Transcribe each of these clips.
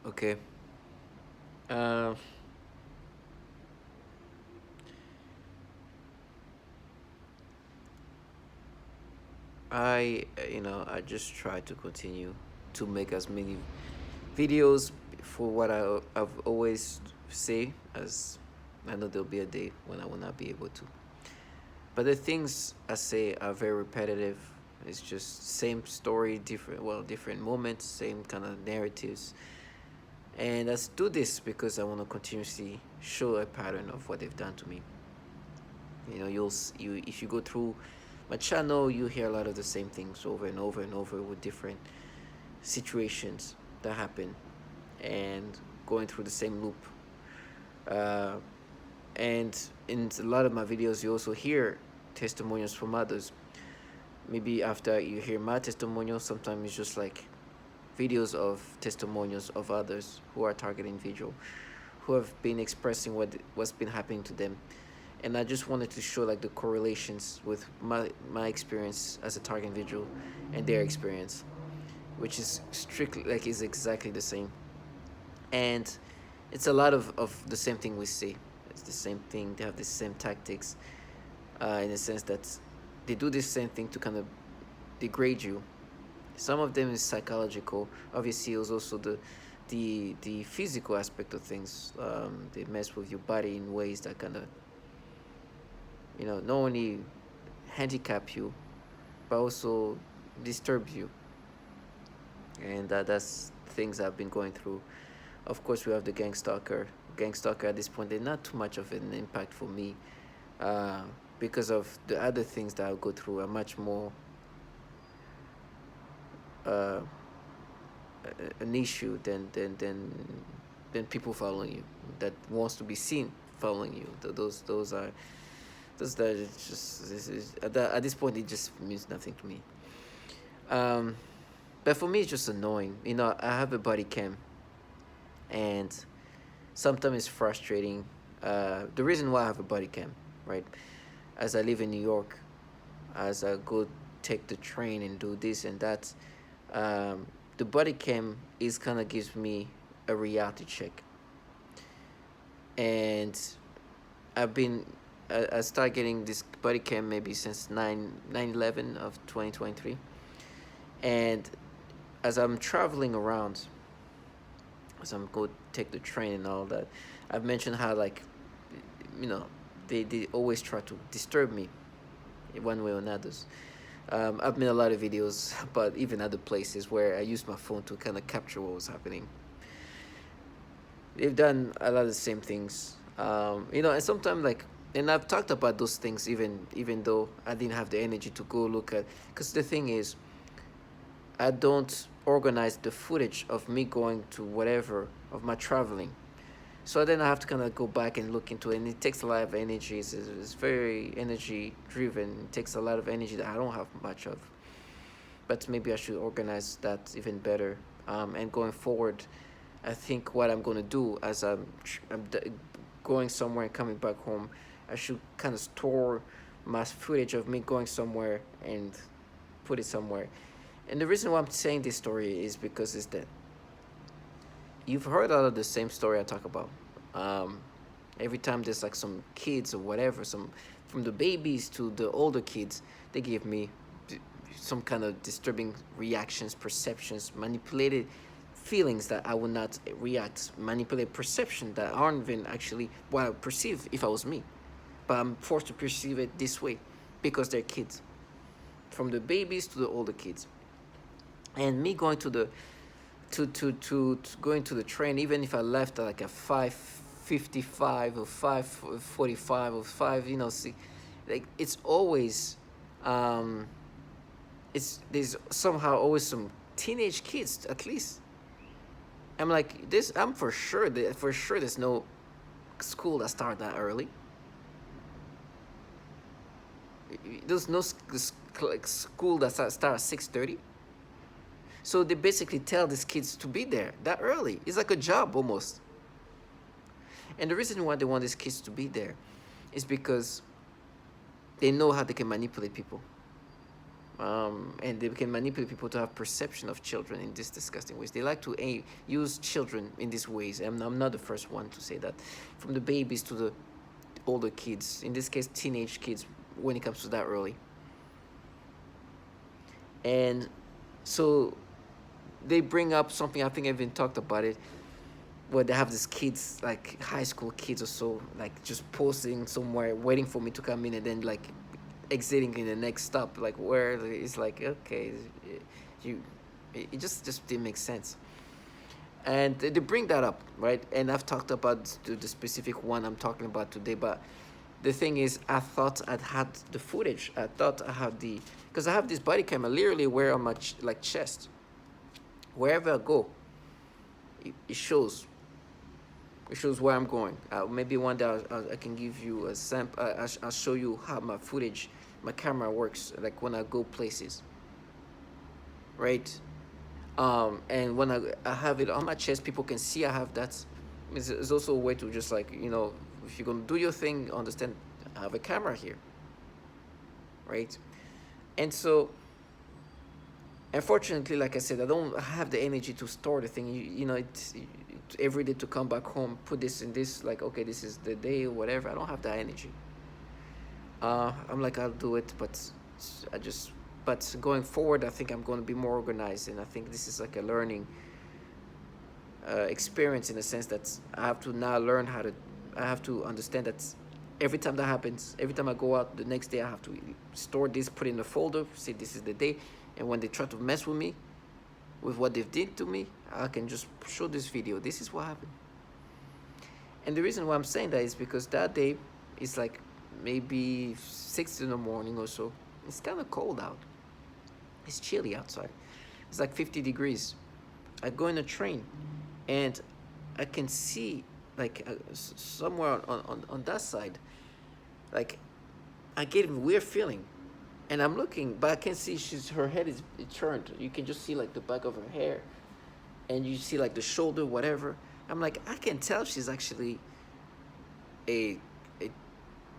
Okay. Uh, I just try to continue to make as many videos for what I've always say, as I know there'll be a day when I will not be able to. But the things I say are very repetitive. It's just same story, different moments, same kind of narratives. And I do this because I want to continuously show a pattern of what they've done to me. You if you go through my channel, you hear a lot of the same things over and over and over with different situations that happen, and going through the same loop. Uh, and in a lot of my videos, you also hear testimonials from others. Maybe after you hear my testimonial, sometimes it's just like videos of testimonials of others who are target individual, who have been expressing what's been happening to them. And I just wanted to show like the correlations with my experience as a target individual and their experience, which is strictly like is exactly the same. And it's a lot of the same thing we see. It's the same thing. They have the same tactics, in the sense that they do the same thing to kind of degrade you. Some of them is psychological. Obviously, it was also the physical aspect of things. They mess with your body in ways that kind of not only handicap you, but also disturb you. And that's things I've been going through. Of course, we have the gang stalker. Gang stalker at this point, they're not too much of an impact for me, uh, because of the other things that I'll go through are much more uh, an issue than people following you that wants to be seen following you. Those are those that it's just at this point it just means nothing to me. Um, but for me it's just annoying. I have a body cam, and sometimes it's frustrating. The reason why I have a body cam, right? As I live in New York, as I go take the train and do this and that, um, the body cam is kind of gives me a reality check. And I've been I started getting this body cam maybe since 9/11 of 2023. And as I'm traveling around, as I'm go take the train and all that, I've mentioned how, like, you know they always try to disturb me in one way or another. I've made a lot of videos, but even other places where I used my phone to kind of capture what was happening. They've done a lot of the same things, and sometimes, like, and I've talked about those things, even though I didn't have the energy to go look at. Because the thing is, I don't organize the footage of me going to whatever of my traveling. So then I have to kind of go back and look into it, and it takes a lot of energy. It's very energy driven. It takes a lot of energy that I don't have much of. But maybe I should organize that even better. And going forward, I think what I'm going to do, as going somewhere and coming back home, I should kind of store my footage of me going somewhere and put it somewhere. And the reason why I'm saying this story is because is that you've heard a lot of the same story I talk about. Um, every time there's like some kids or whatever, some from the babies to the older kids, they give me some kind of disturbing reactions, perceptions, manipulated feelings that I would not react, manipulated perception that aren't even actually what I would perceive if I was me. But I'm forced to perceive it this way because they're kids. From the babies to the older kids. And me going to going to the train, even if I left at like a 5:55 or 5:45 or five, see, like, it's always, um, it's there's somehow always some teenage kids at least. I'm like this. I'm for sure there's no school that start that early. There's no like school that start at 6:30. So they basically tell these kids to be there that early. It's like a job almost. And the reason why they want these kids to be there is because they know how they can manipulate people. And they can manipulate people to have perception of children in these disgusting ways. They like to use children in these ways. I'm not the first one to say that. From the babies to the older kids, in this case, teenage kids, when it comes to that early. And so they bring up something, I think I've even talked about it, where they have these kids, like high school kids or so, like just posting somewhere, waiting for me to come in, and then like exiting in the next stop, like where it's like, okay, you, it just didn't make sense. And they bring that up, right? And I've talked about the specific one I'm talking about today, but the thing is, I thought I'd had the footage. I thought I had the, because I have this body camera literally where on my like chest, wherever I go, it shows. It shows where I'm going. Maybe one day I can give you a sample. I'll show you how my footage, my camera works, like when I go places, right? And when I have it on my chest, people can see I have that. It's also a way to just like, if you're gonna do your thing, understand, I have a camera here, right? And so, unfortunately, like I said, I don't have the energy to store the thing. It's every day to come back home, put this in this, like, okay, this is the day or whatever. I don't have that energy. I'm like, I'll do it, but I just, but going forward, I think I'm going to be more organized, and I think this is like a learning experience in the sense that I have to now learn how to, I have to understand that every time that happens, every time I go out the next day, I have to store this, put it in a folder, say this is the day, and when they try to mess with me, with what they've did to me, I can just show this video. This is what happened. And the reason why I'm saying that is because that day is like maybe 6 in the morning or so. It's kind of cold out. It's chilly outside. It's like 50 degrees. I go in a train and I can see like somewhere on that side, like I get a weird feeling. And I'm looking, but I can see her head is turned. You can just see like the back of her hair, and you see like the shoulder, whatever. I'm like, I can tell she's actually a a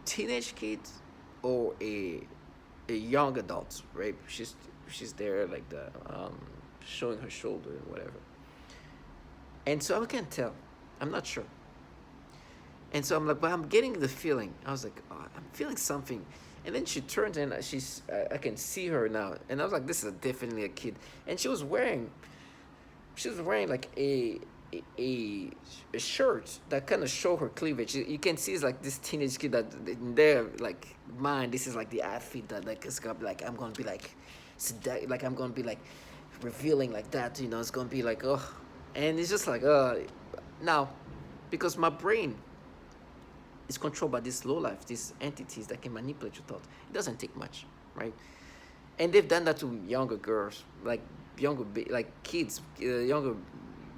teenage kid or a young adult, right? She's there like the showing her shoulder and whatever. And so I can't tell. I'm not sure. And so I'm like, but I'm getting the feeling. I was like, oh, I'm feeling something. And then she turns and I can see her now. And I was like, this is definitely a kid. And she was wearing like a shirt that kind of show her cleavage. You can see it's like this teenage kid that in their like mind, this is like the outfit that like it's gonna be like, I'm gonna be like, like I'm gonna be like revealing like that. It's gonna be like, oh, and it's just like, now, because my brain is controlled by this low life, these entities that can manipulate your thought. It doesn't take much, right? And they've done that to younger girls, like like kids, younger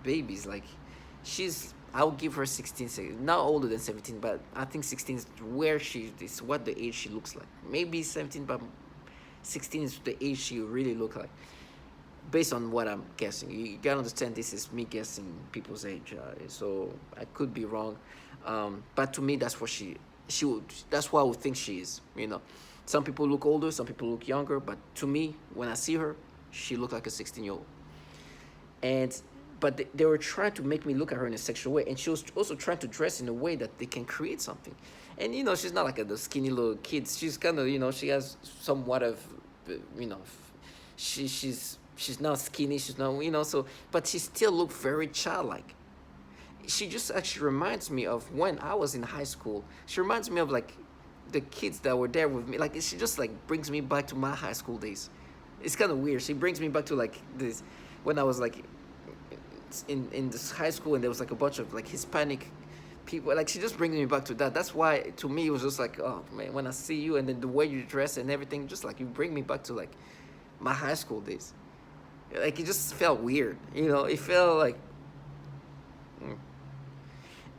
babies. Like I'll give her 16, not older than 17, but I think 16 is where she is, what the age she looks like. Maybe 17, but 16 is the age she really look like, based on what I'm guessing. You gotta understand, this is me guessing people's age, so I could be wrong. But to me, that's what she would. That's what I would think she is. Some people look older, some people look younger, but to me, when I see her, she looked like a 16-year-old. And but they were trying to make me look at her in a sexual way, and she was also trying to dress in a way that they can create something. And she's not like the skinny little kids. She's kind of, she has somewhat of, she's not skinny. She's not, so, but she still looked very childlike. She just actually reminds me of when I was in high school. She reminds me of like the kids that were there with me. Like she just like brings me back to my high school days. It's kind of weird. She brings me back to like this, when I was like in this high school, and there was like a bunch of like Hispanic people. Like she just brings me back to that. That's why to me it was just like, oh man, when I see you and then the way you dress and everything, just like you bring me back to like my high school days. Like it just felt weird. It felt like.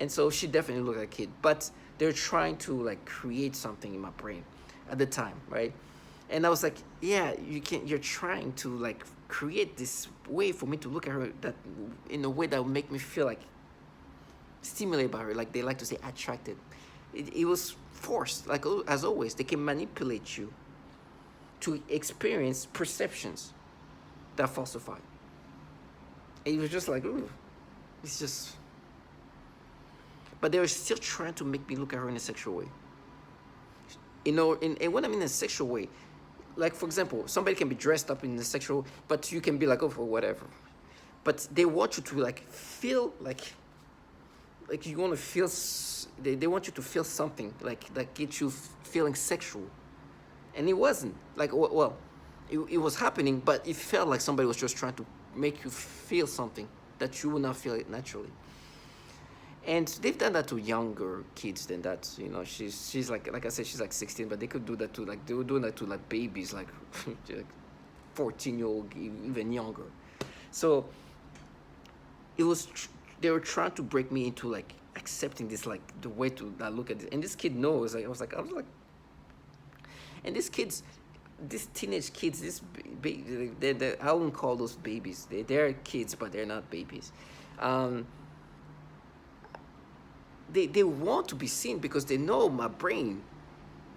And so she definitely looked like a kid, but they're trying to like create something in my brain at the time, right? And I was like, yeah, you're trying to like create this way for me to look at her, that in a way that would make me feel like stimulated by her, like they like to say attracted. It was forced, like as always, they can manipulate you to experience perceptions that falsify. And it was just like, ooh, it's just. But they were still trying to make me look at her in a sexual way. And when I mean a sexual way, like for example, somebody can be dressed up in a sexual, but you can be like, oh, for whatever. But they want you to like feel like you want to feel. They want you to feel something like that gets you feeling sexual, and it wasn't like well, it was happening, but it felt like somebody was just trying to make you feel something that you would not feel it naturally. And they've done that to younger kids than that. She's like I said, she's like 16, but they could do that to like they were doing that to like babies, like 14-year-old, even younger. So it was they were trying to break me into like accepting this, like the way to look at it. And this kid knows. Like I was like, and these teenage kids, I wouldn't call those babies. They're kids, but they're not babies. Um, they want to be seen because they know my brain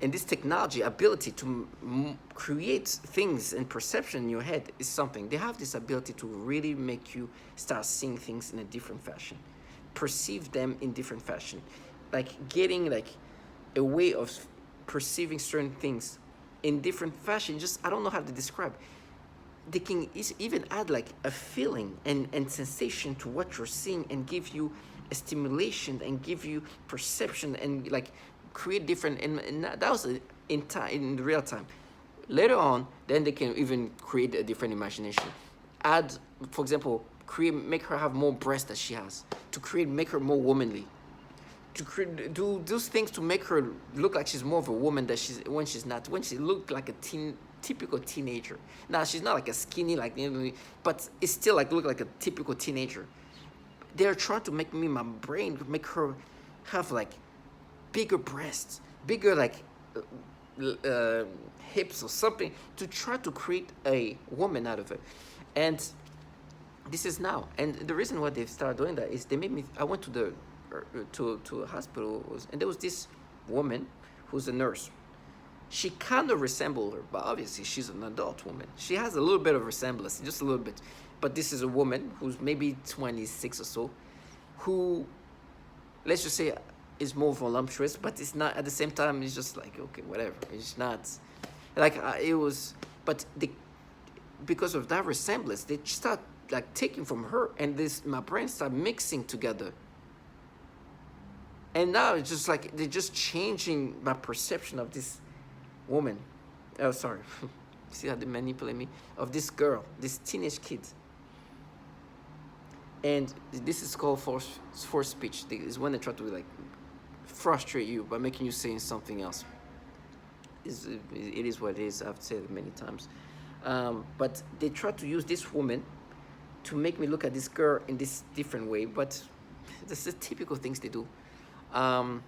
and this technology ability to create things and perception in your head is something. They have this ability to really make you start seeing things in a different fashion, perceive them in different fashion, like getting like a way of perceiving certain things in different fashion. Just I don't know how to describe. They can even add like a feeling and sensation to what you're seeing and give you a stimulation and give you perception and like create different, and that was in time, in real time. Later on, then they can even create a different imagination. Add, for example, make her have more breasts that she has, to make her more womanly, to do those things to make her look like she's more of a woman that she's not, when she looked like a typical teenager. Now she's not like a skinny like, but it's still like look like a typical teenager. They're trying to make my brain make her have like bigger breasts, bigger like hips or something, to try to create a woman out of it. And this is now, and the reason why they've started doing that is they made me. I went to the to a hospital, and there was this woman who's a nurse. She kind of resembled her, but obviously she's an adult woman. She has a little bit of resemblance, just a little bit. But this is a woman who's maybe 26 or so, who, let's just say, is more voluptuous, but it's not, at the same time, it's just like, okay, whatever. It's not, like, it was, but because of that resemblance, they start, like, taking from her, and my brain start mixing together. And now it's just like, they're just changing my perception of this woman. Oh, sorry. See how they manipulate me? Of this girl, this teenage kid. And this is called force speech. It's when they try to like frustrate you by making you saying something else. It is what it is. I've said it many times. But they try to use this woman to make me look at this girl in this different way. But that's the typical things they do. And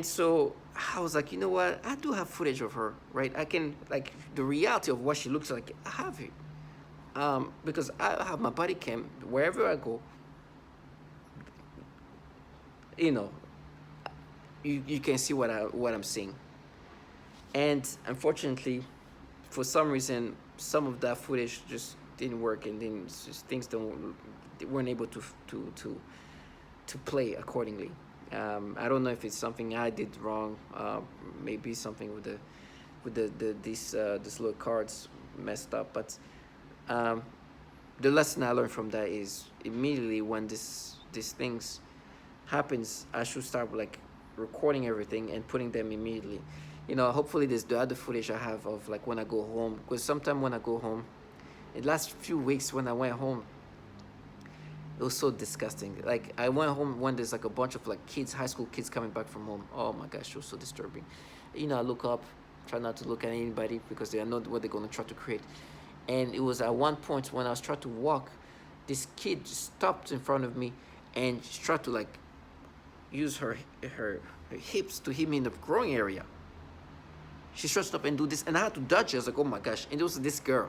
so I was like, you know what? I do have footage of her, right? I can, like, the reality of what she looks like, I have it. Because I have my body cam wherever I go. You can see what I'm seeing. And unfortunately, for some reason, some of that footage just didn't work, and then things weren't able to play accordingly. I don't know if it's something I did wrong. Maybe something with these little cards messed up. But the lesson I learned from that is immediately when these things happens, I should start like recording everything and putting them immediately. Hopefully there's the other footage I have of like when I go home, because sometimes when I go home, in the last few weeks when I went home, it was so disgusting. Like I went home when there's like a bunch of like kids, high school kids coming back from home. Oh my gosh, it was so disturbing. I look up, try not to look at anybody because they know what they're gonna try to create. And it was at one point when I was trying to walk, this kid just stopped in front of me and she tried to like use her hips to hit me in the groin area. She stretched up and do this, and I had to dodge it. I was like, oh my gosh. And it was this girl.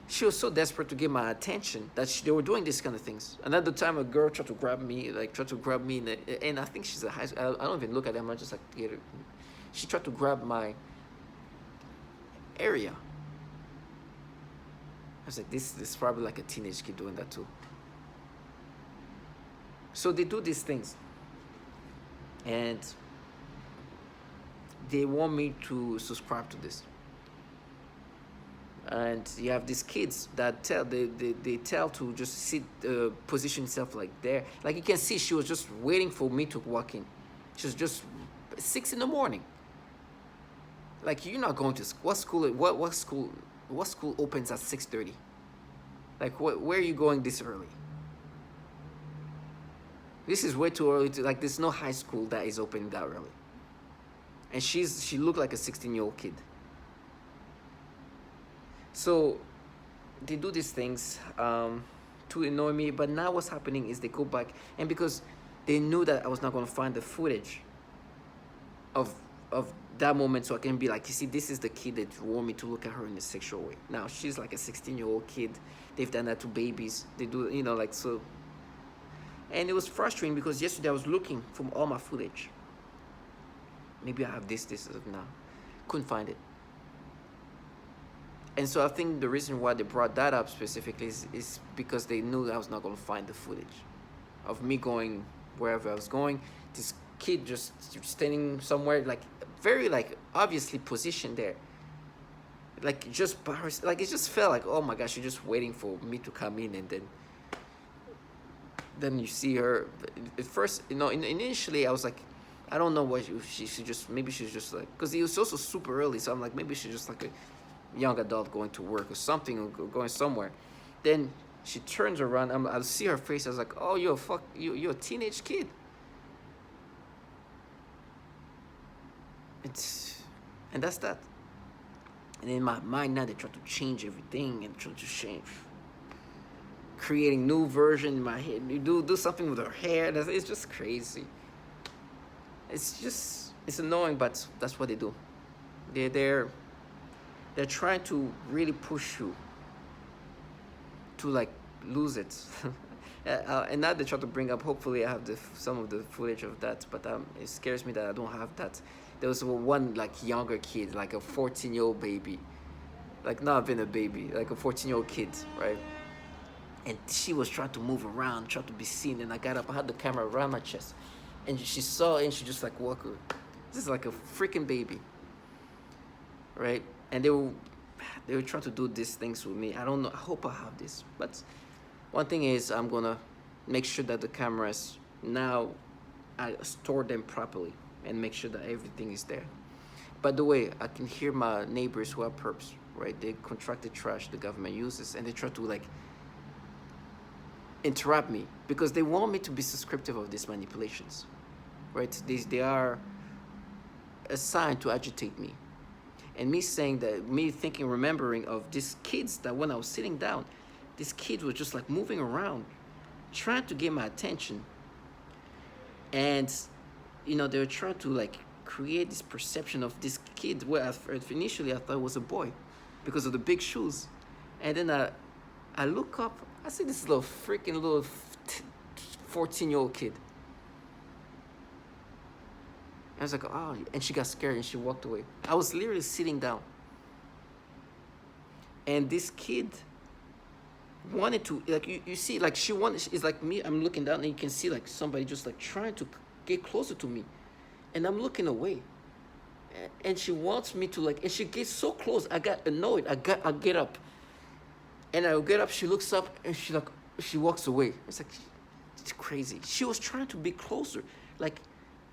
She was so desperate to get my attention that they were doing these kind of things. Another time, a girl tried to grab me, and I think she's a high school. I don't even look at them. I just like get her. She tried to grab area. I was like, this is probably like a teenage kid doing that too. So they do these things, and they want me to subscribe to this. And you have these kids that they tell to just sit, position itself like there, like you can see she was just waiting for me to walk in. She was just 6 in the morning. Like, you're not going to what school, what school opens at 6:30? Like, where are you going this early? This is way too early to, like, there's no high school that is open that early. And she looked like a 16-year-old kid. So they do these things, to annoy me. But now what's happening is they go back, and because they knew that I was not going to find the footage of that moment, so I can be like, you see, this is the kid that want me to look at her in a sexual way. Now she's like a 16-year-old kid. They've done that to babies. They do, like, so. And it was frustrating because yesterday I was looking for all my footage. Maybe I have this now. Couldn't find it. And so I think the reason why they brought that up specifically is because they knew that I was not going to find the footage of me going wherever I was going. This kid just standing somewhere, like, very, like, obviously positioned there. Like, just by her, like, it just felt like, oh my gosh, she's just waiting for me to come in. And then you see her. At first, initially I was like, I don't know what she just, maybe she's just like, because it was also super early, so I'm like, maybe she's just like a young adult going to work or something, or going somewhere. Then she turns around, I'll see her face. I was like, oh, you're a teenage kid. And that's that. And in my mind now, they try to change everything and try to change, creating new version in my head. You do something with her hair. It's just crazy. It's annoying, but that's what they do. They're trying to really push you to, like, lose it. And now they try to bring up, hopefully I have some of the footage of that, but it scares me that I don't have that. There was one, like, younger kid, like a 14-year-old baby, like, not even a baby, like a 14-year-old kid, right? And she was trying to move around, trying to be seen, and I got up, I had the camera around my chest, and she saw it, and she just, like, walked away. This is like a freaking baby, right? And they were trying to do these things with me. I don't know, I hope I have this. But one thing is, I'm gonna make sure that the cameras, now I store them properly and make sure that everything is there. By the way, I can hear my neighbors who are perps, right? They contracted trash the government uses, and they try to, like, interrupt me because they want me to be subscriptive of these manipulations, right? They are assigned to agitate me. And me saying that, me thinking, remembering of these kids, that when I was sitting down, these kids were just, like, moving around, trying to get my attention. And, they were trying to, like, create this perception of this kid where initially I thought it was a boy because of the big shoes. And then I look up, I see this little 14-year-old kid. I was like, oh, and she got scared and she walked away. I was literally sitting down. And this kid wanted to, like, you see, like, it's like me, I'm looking down and you can see, like, somebody just, like, trying to get closer to me. And I'm looking away. And she wants me to, like, and she gets so close, I got annoyed. I get up. And I get up, she looks up, and she walks away. It's like, it's crazy. She was trying to be closer, like,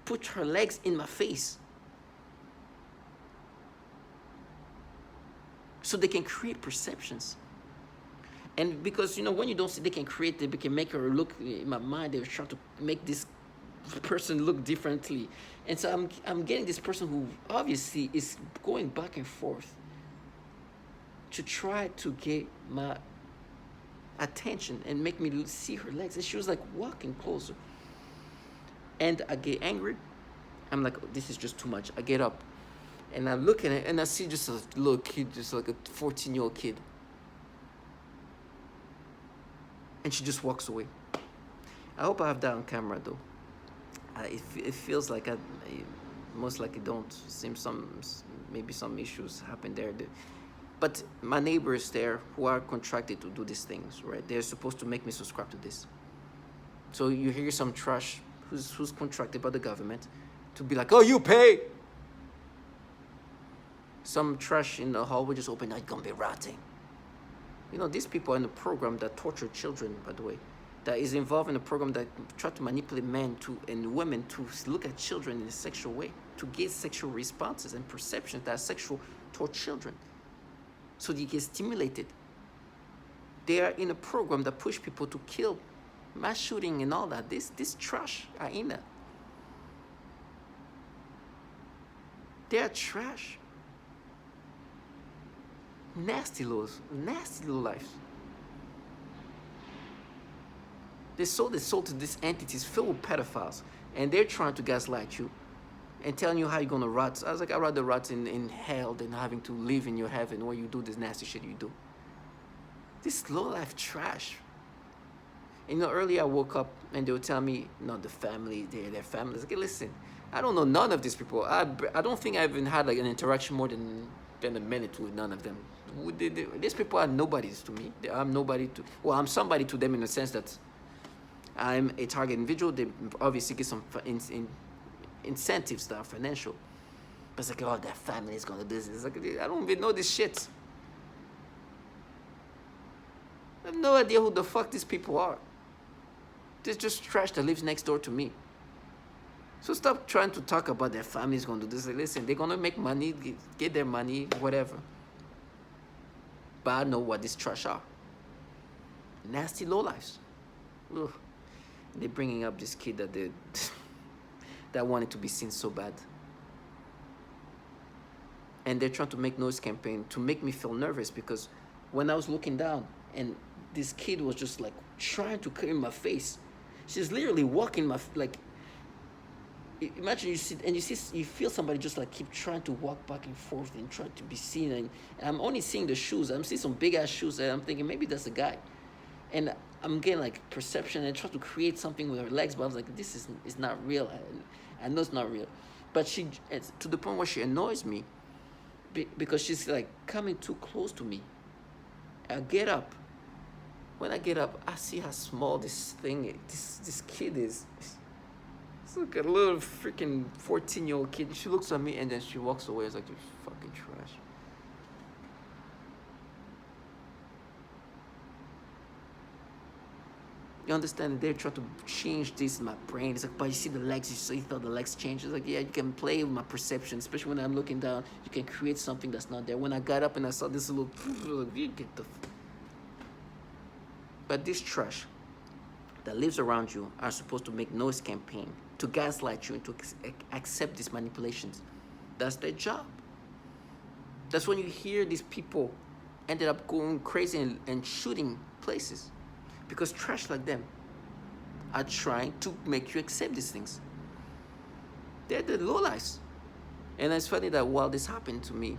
put her legs in my face so they can create perceptions. And because, when you don't see, they can make her look, in my mind, they were trying to make this person look differently. And so I'm getting this person who obviously is going back and forth to try to get my attention and make me see her legs. And she was, like, walking closer. And I get angry. I'm like, this is just too much. I get up and I look at it and I see just a little kid, just like a 14-year-old kid. And she just walks away. I hope I have that on camera, though. It feels like most likely don't. Seems maybe some issues happen there. But my neighbors there who are contracted to do these things, right? They're supposed to make me subscribe to this. So you hear some trash who's contracted by the government to be like, oh, you pay. Some trash in the hall will just open, it's gonna be rotting. These people are in the program that torture children, by the way, that is involved in a program that try to manipulate men and women to look at children in a sexual way, to get sexual responses and perceptions that are sexual toward children. So they get stimulated. They are in a program that push people to kill, mass shooting and all that. This trash are in that. They are trash. Nasty little lives. They sold to these entities filled with pedophiles, and they're trying to gaslight you and telling you how you're gonna rot. I was like, I'd rather rot in hell than having to live in your heaven where you do this nasty shit you do. This low life trash. Earlier I woke up and they would tell me, the family, their families. Okay, listen, I don't know none of these people. I don't think I even had like an interaction more than a minute with none of them. These people are nobodies to me. I'm nobody to. Well, I'm somebody to them in the sense that I'm a target individual. They obviously get some incentives that are financial. But it's like, oh, that family is gonna do this. It's like, I don't even know this shit. I have no idea who the fuck these people are. They're just trash that lives next door to me. So stop trying to talk about their families gonna do this. Like, listen, they're gonna make money, get their money, whatever. But I know what these trash are. Nasty lowlifes. Ugh. They're bringing up this kid that that wanted to be seen so bad. And they're trying to make noise campaign to make me feel nervous, because when I was looking down and this kid was just like trying to cut in my face, she's literally walking imagine you feel somebody just like keep trying to walk back and forth and try to be seen, and I'm only seeing the shoes. I'm seeing some big ass shoes and I'm thinking maybe that's a guy, and I'm getting like perception and try to create something with her legs, but I was like, this is not real. I know it's not real, but it's to the point where she annoys me because she's like coming too close to me. I get up. When I get up, I see how small this kid is. It's like a little freaking 14-year-old kid. She looks at me and then she walks away. It's like, you're fucking trash. You understand? They're trying to change this in my brain. It's like, but you see the legs, you thought the legs change. It's like, yeah, you can play with my perception, especially when I'm looking down. You can create something that's not there. When I got up and I saw this little, you get the. But this trash that lives around you are supposed to make noise campaign, to gaslight you and to accept these manipulations. That's their job. That's when you hear these people ended up going crazy and shooting places, because trash like them are trying to make you accept these things. They're the lowlifes. And it's funny that while this happened to me,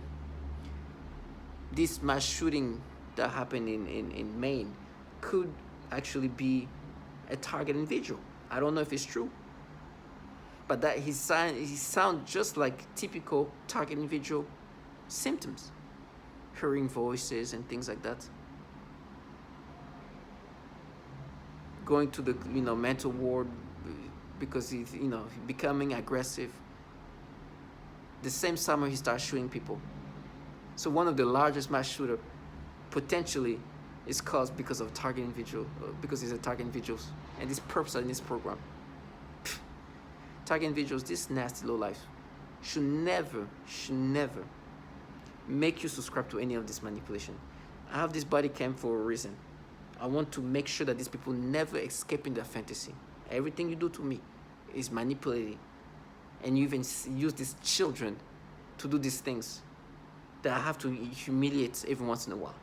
this mass shooting that happened in Maine could actually be a target individual. I don't know if it's true, but that he sound just like typical target individual symptoms, hearing voices and things like that, going to the mental ward because he's becoming aggressive. The same summer he starts shooting people. So one of the largest mass shooter potentially is caused because of target individual, because he's a target individuals, and this purpose in this program. Target individuals, this nasty low life, should never make you subscribe to any of this manipulation. I have this body cam for a reason. I want to make sure that these people never escape in their fantasy. Everything you do to me is manipulating, and you even use these children to do these things that I have to humiliate every once in a while.